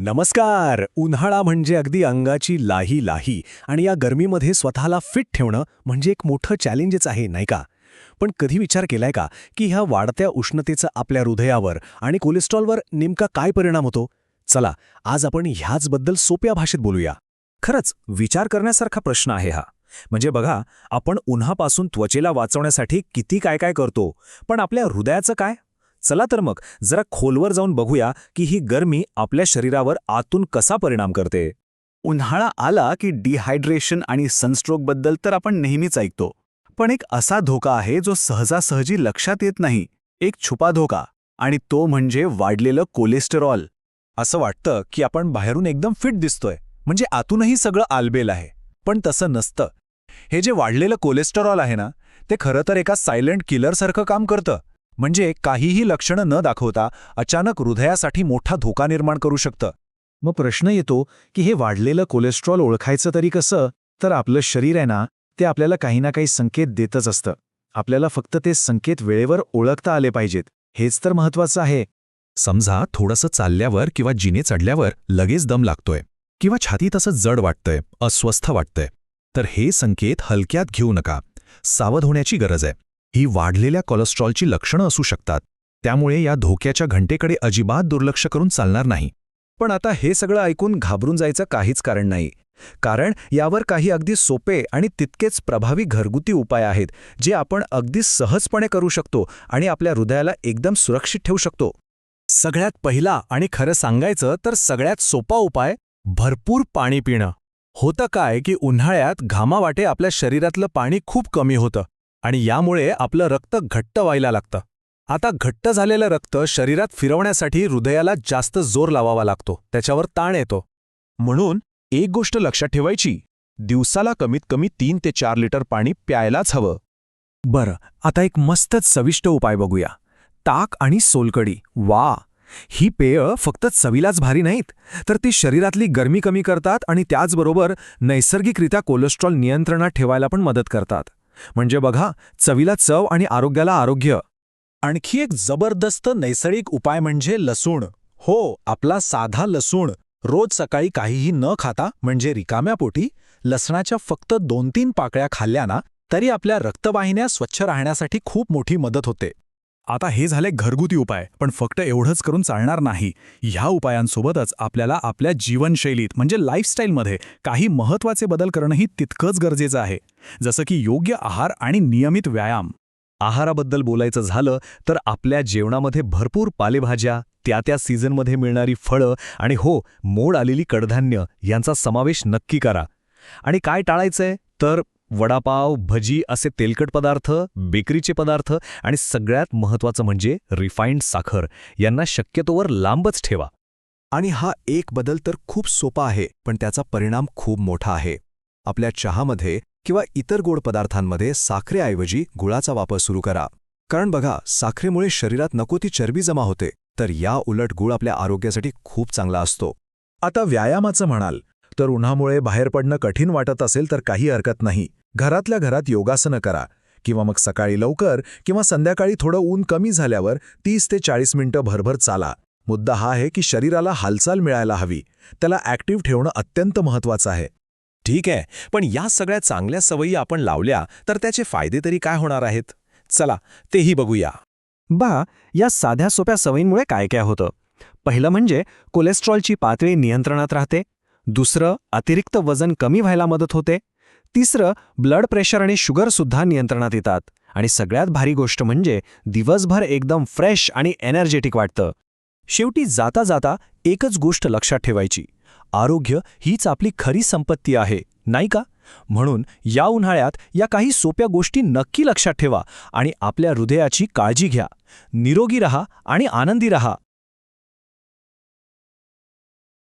नमस्कार. उन्हाळा म्हणजे अगदी अंगाची लाही लाही आणि या गरमीमध्ये स्वतःला फिट ठेवणं म्हणजे एक मोठं चॅलेंजच आहे, नाही का? पण कधी विचार केलाय का की ह्या वाढत्या उष्णतेचा आपल्या हृदयावर आणि कोलेस्ट्रॉलवर नेमका काय परिणाम होतो? चला, आज आपण ह्याचबद्दल सोप्या भाषेत बोलूया. खरंच विचार करण्यासारखा प्रश्न आहे हा. म्हणजे बघा, आपण उन्हापासून त्वचेला वाचवण्यासाठी किती काय काय करतो, पण आपल्या हृदयाचं काय? चला तर मग जरा खोलवर जाऊन बघूया की ही गरमी आपल्या शरीरावर आतून कसा परिणाम करते. उन्हाळा आला की डिहायड्रेशन आणि सनस्ट्रोकबद्दल तर आपण नेहमीच ऐकतो. पण एक असा धोका आहे जो सहजासहजी लक्षात येत नाही. एक छुपा धोका, आणि तो म्हणजे वाढलेलं कोलेस्टेरॉल. असं वाटतं की आपण बाहेरून एकदम फिट दिसतोय, म्हणजे आतूनही सगळं आलबेल आहे. पण तसं नसतं. हे जे वाढलेलं कोलेस्टेरॉल आहे ना, ते खरं तर एका सायलेंट किलरसारखं काम करतं. म्हणजे काहीही लक्षणं न दाखवता अचानक हृदयासाठी मोठा धोका निर्माण करू शकतं. मग प्रश्न येतो की हे वाढलेलं कोलेस्ट्रॉल ओळखायचं तरी कसं? तर आपलं शरीर आहे ना, ते आपल्याला काही ना काही संकेत देतच असतं. आपल्याला फक्त ते संकेत वेळेवर ओळखता आले पाहिजेत. हेच तर महत्त्वाचं आहे. समजा थोडंसं चालल्यावर किंवा जिने चढल्यावर लगेच दम लागतोय किंवा छातीत असं जड वाटतंय, अस्वस्थ वाटतंय, तर हे संकेत हलक्यात घेऊ नका. सावध होण्याची गरज आहे. ही वाढलेल्या कोलेस्ट्रॉलची लक्षणं असू शकतात. त्यामुळे या धोक्याच्या घंटेकडे अजिबात दुर्लक्ष करून चालणार नाही. पण आता हे सगळं ऐकून घाबरून जायचं काहीच कारण नाही. कारण यावर काही अगदी सोपे आणि तितकेच प्रभावी घरगुती उपाय आहेत, जे आपण अगदी सहजपणे करू शकतो आणि आपल्या हृदयाला एकदम सुरक्षित ठेवू शकतो. सगळ्यात पहिला आणि खरं सांगायचं तर सगळ्यात सोपा उपाय, भरपूर पाणी पिणं. होतं काय की उन्हाळ्यात घामावाटे आपल्या शरीरातलं पाणी खूप कमी होतं आणि यामुळे आपलं रक्त घट्ट व्हायला लागतं. आता घट्ट झालेलं रक्त शरीरात फिरवण्यासाठी हृदयाला जास्त जोर लावावा लागतो, त्याच्यावर ताण येतो. म्हणून एक गोष्ट लक्षात ठेवायची, दिवसाला कमीत कमी 3 ते 4 लिटर पाणी प्यायलाच हवं. बरं, आता एक मस्तच चविष्ट उपाय बघूया. ताक आणि सोलकढी. वा! ही पेय फक्त चवीलाच भारी नाहीत, तर ती शरीरातली गरमी कमी करतात आणि त्याचबरोबर नैसर्गिकरित्या कोलेस्ट्रॉल नियंत्रणात ठेवायला पण मदत करतात. म्हणजे बघा, चवीला चव आणि आरोग्याला आरोग्य. आणखी एक जबरदस्त नैसर्गिक उपाय म्हणजे लसूण. हो, आपला साधा लसूण. रोज सकाळी काहीही न खाता, म्हणजे रिकाम्या पोटी लसणाच्या फक्त 2-3 पाकळ्या खाल्ल्या ना, तरी आपल्या रक्तवाहिन्या स्वच्छ राहण्यासाठी खूप मोठी मदत होते. आता हे झाले घरगुती उपाय, पण फक्त एवढंच करून चालणार नाही. ह्या उपायांसोबतच आपल्याला आपल्या जीवनशैलीत म्हणजे लाईफस्टाईलमध्ये काही महत्त्वाचे बदल करणंही तितकंच गरजेचं आहे. जसं की योग्य आहार आणि नियमित व्यायाम. आहाराबद्दल बोलायचं झालं तर आपल्या जेवणामध्ये भरपूर पालेभाज्या, त्या सीझनमध्ये मिळणारी फळं आणि हो, मोड आलेली कडधान्य यांचा समावेश नक्की करा. आणि काय टाळायचंय तर वडापाव, भजी असे तेलकट पदार्थ, बेकरीचे पदार्थ आणि सगळ्यात महत्त्वाचं म्हणजे रिफाईंड साखर यांना शक्यतोवर लांबच ठेवा. आणि हा एक बदल तर खूप सोपा आहे, पण त्याचा परिणाम खूप मोठा आहे. आपल्या चहामध्ये किंवा इतर गोड पदार्थांमध्ये साखरेऐवजी गुळाचा वापर सुरू करा. कारण बघा, साखरेमुळे शरीरात नको ती चरबी जमा होते, तर या उलट गुळ आपल्या आरोग्यासाठी खूप चांगला असतो. आता व्यायामाचं म्हणाल तर उन्हामुळे बाहेर पडणं कठीण वाटत असेल तर काही हरकत नाही. घरातल्या घरात योगासनं करा किंवा मग सकाळी लवकर किंवा संध्याकाळी थोडं ऊन कमी झाल्यावर 30 ते 40 मिनिटं भरभर चाला. मुद्दा हा आहे की शरीराला हालचाल मिळायला हवी. त्याला ॲक्टिव्ह ठेवणं अत्यंत महत्त्वाचं आहे. ठीक आहे, पण या सगळ्या चांगल्या सवयी आपण लावल्या तर त्याचे फायदे तरी काय होणार आहेत? चला, तेही बघूया. या साध्या सोप्या सवयींमुळे काय काय होतं? पहिलं म्हणजे कोलेस्ट्रॉलची पातळी नियंत्रणात राहते. दुसरं, अतिरिक्त वजन कमी व्हायला मदत होते. तिसरं, ब्लड प्रेशर आणि शुगरसुद्धा नियंत्रणात येतात. आणि सगळ्यात भारी गोष्ट म्हणजे दिवसभर एकदम फ्रेश आणि एनर्जेटिक वाटतं. शेवटी जाता जाता एकच गोष्ट लक्षात ठेवायची, आरोग्य हीच आपली खरी संपत्ती आहे, नाही का? म्हणून या उन्हाळ्यात या काही सोप्या गोष्टी नक्की लक्षात ठेवा आणि आपल्या हृदयाची काळजी घ्या. निरोगी रहा आणि आनंदी रहा.